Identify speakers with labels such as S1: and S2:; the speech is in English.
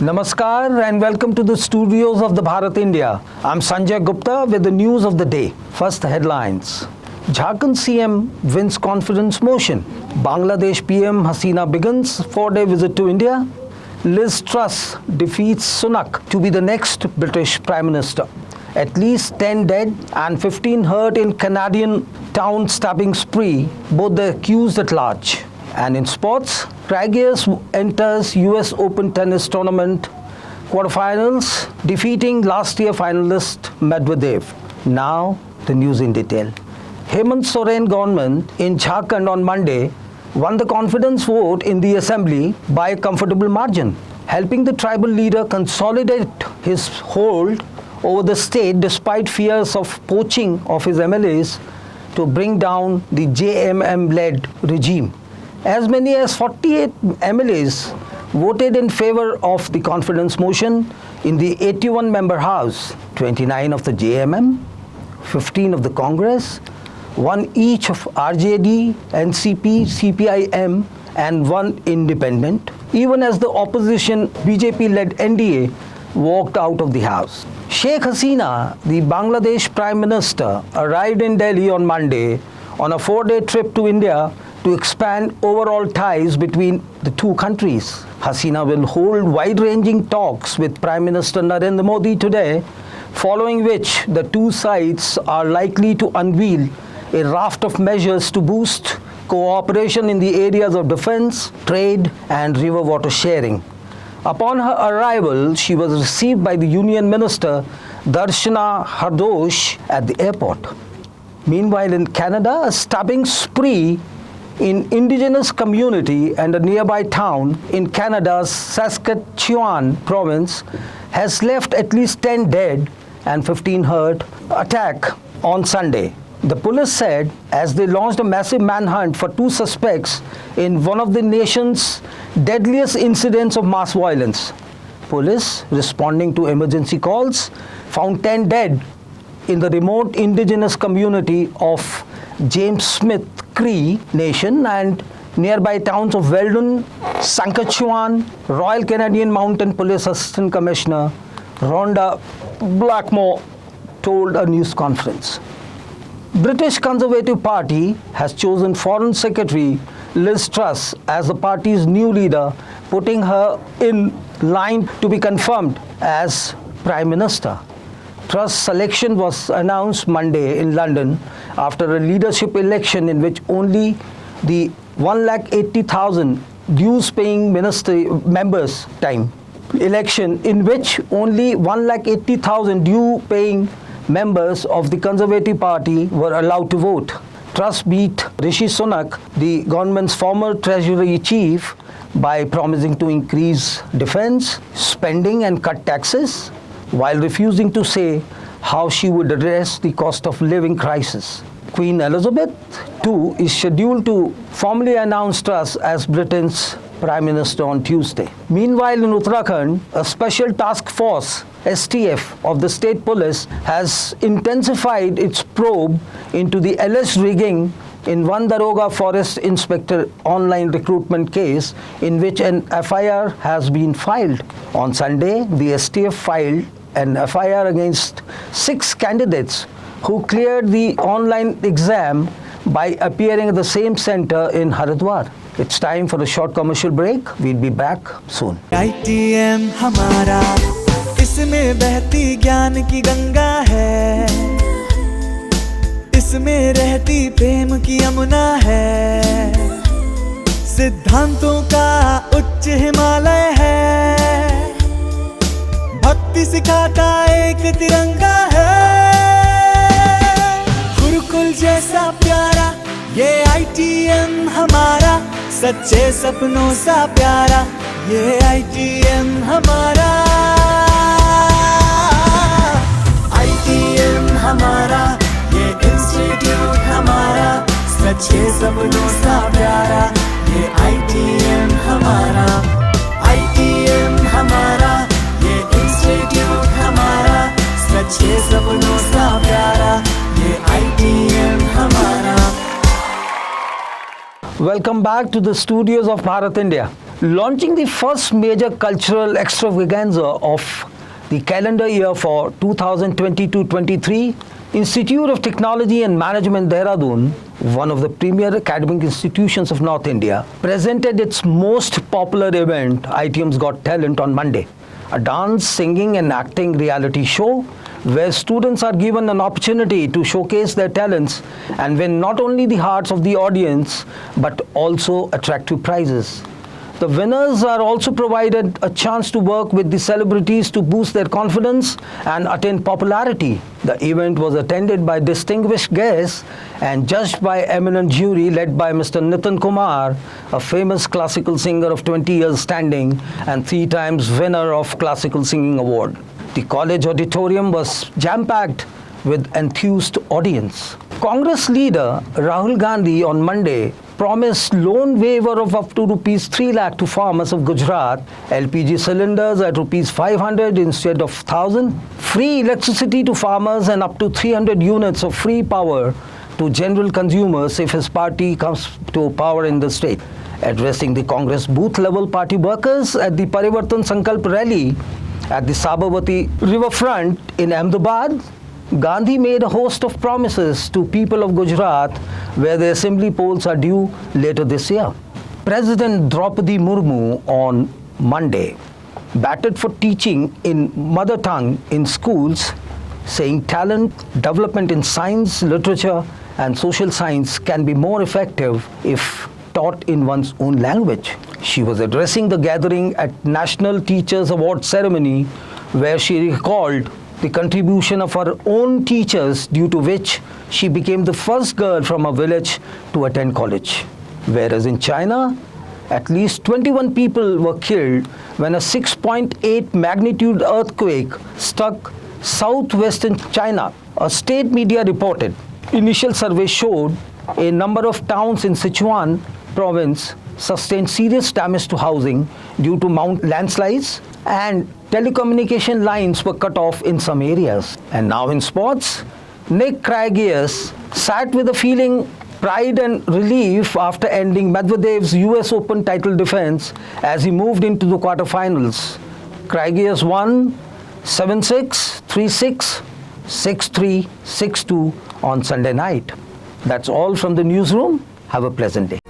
S1: Namaskar and welcome to the studios of the Bharat India. I'm Sanjay Gupta with the news of the day. First, the headlines. Jharkhand CM wins confidence motion. Bangladesh PM Hasina begins 4-day visit to India. Liz Truss defeats Sunak to be the next British Prime Minister. At least 10 dead and 15 hurt in Canadian town stabbing spree, both the accused at large. And in sports, Kyrgios enters US Open tennis tournament quarterfinals, defeating last year finalist Medvedev. Now, the news in detail. Hemant Soren government in Jharkhand on Monday won the confidence vote in the assembly by a comfortable margin, helping the tribal leader consolidate his hold over the state despite fears of poaching of his MLAs to bring down the JMM-led regime. As many as 48 MLAs voted in favor of the confidence motion in the 81-member House, 29 of the JMM, 15 of the Congress, 1 each of RJD, NCP, CPIM, and 1 independent, even as the opposition BJP-led NDA walked out of the House. Sheikh Hasina, the Bangladesh Prime Minister, arrived in Delhi on Monday on a 4-day trip to India to expand overall ties between the two countries. Hasina will hold wide-ranging talks with Prime Minister Narendra Modi today, following which the two sides are likely to unveil a raft of measures to boost cooperation in the areas of defense, trade, and river water sharing. Upon her arrival, she was received by the Union Minister Darshana Hardosh at the airport. Meanwhile, in Canada, a stabbing spree in indigenous community and a nearby town in Canada's Saskatchewan province has left at least 10 dead and 15 hurt attack on Sunday. The police said as they launched a massive manhunt for 2 suspects in one of the nation's deadliest incidents of mass violence. Police, responding to emergency calls, found 10 dead in the remote indigenous community of James Smith Cree Nation and nearby towns of Weldon, Saskatchewan. Royal Canadian Mounted Police Assistant Commissioner Rhonda Blackmore told a news conference. British Conservative Party has chosen Foreign Secretary Liz Truss as the party's new leader, putting her in line to be confirmed as Prime Minister. Truss' selection was announced Monday in London after a leadership election in which only the 180,000 dues-paying members election in which only 180,000 due-paying members of the Conservative Party were allowed to vote. Truss beat Rishi Sunak, the government's former Treasury chief, by promising to increase defense spending and cut taxes, while refusing to say how she would address the cost of living crisis. Queen Elizabeth II is scheduled to formally announce Truss as Britain's Prime Minister on Tuesday. Meanwhile, in Uttarakhand, a special task force, STF, of the state police has intensified its probe into the alleged rigging in one Daroga Forest Inspector online recruitment case in which an FIR has been filed. On Sunday, the STF filed an FIR against 6 candidates who cleared the online exam by appearing at the same center in Haridwar. It's time for a short commercial break. We'll be back soon.
S2: ITM हमारा, इसमें बहती ज्ञान की गंगा है, इसमें रहती प्रेम की यमुना है, सिद्धांतों का उच्च हिमालय है, भक्ति सिखाता एक तिरंगा है, गुरुकुल जैसा प्यारा ये ITM हमारा, सच्चे सपनों सा प्यारा ये ITM हमारा, ITM हमारा, ये इंस्टीट्यूट हमारा, सच्चे सपनों सा प्यारा ये ITM हमारा, ITM हमारा, ये इंस्टीट्यूट हमारा, सच्चे सपनों सा प्यारा ये ITM हमारा.
S1: Welcome back to the studios of Bharat India. Launching the first major cultural extravaganza of the calendar year for 2022-23, Institute of Technology and Management Dehradun, one of the premier academic institutions of North India, presented its most popular event, ITM's Got Talent, on Monday, a dance, singing and acting reality show where students are given an opportunity to showcase their talents and win not only the hearts of the audience but also attractive prizes. The winners are also provided a chance to work with the celebrities to boost their confidence and attain popularity. The event was attended by distinguished guests and judged by eminent jury led by Mr. Nitin Kumar, a famous classical singer of 20 years standing and 3 times winner of Classical Singing Award. The college auditorium was jam-packed with enthused audience. Congress leader Rahul Gandhi on Monday promised loan waiver of up to rupees 3 lakh to farmers of Gujarat, LPG cylinders at rupees 500 instead of 1000, free electricity to farmers and up to 300 units of free power to general consumers if his party comes to power in the state. Addressing the Congress booth-level party workers at the Parivartan Sankalp rally at the Sabarmati riverfront in Ahmedabad, Gandhi made a host of promises to people of Gujarat where the assembly polls are due later this year. President Draupadi Murmu on Monday batted for teaching in mother tongue in schools, saying talent development in science, literature and social science can be more effective if taught in one's own language. She was addressing the gathering at National Teachers Award ceremony where she recalled the contribution of her own teachers, due to which she became the first girl from a village to attend college. Whereas in China, at least 21 people were killed when a 6.8 magnitude earthquake struck southwestern China, a state media reported. Initial surveys showed a number of towns in Sichuan province sustained serious damage to housing due to landslides, and telecommunication lines were cut off in some areas. And now in sports, Nick Kyrgios sat with a feeling pride and relief after ending Medvedev's US Open title defense as he moved into the quarterfinals. Kyrgios won 7-6, 3-6, 6-3, 6-2 on Sunday night. That's all from the newsroom. Have a pleasant day.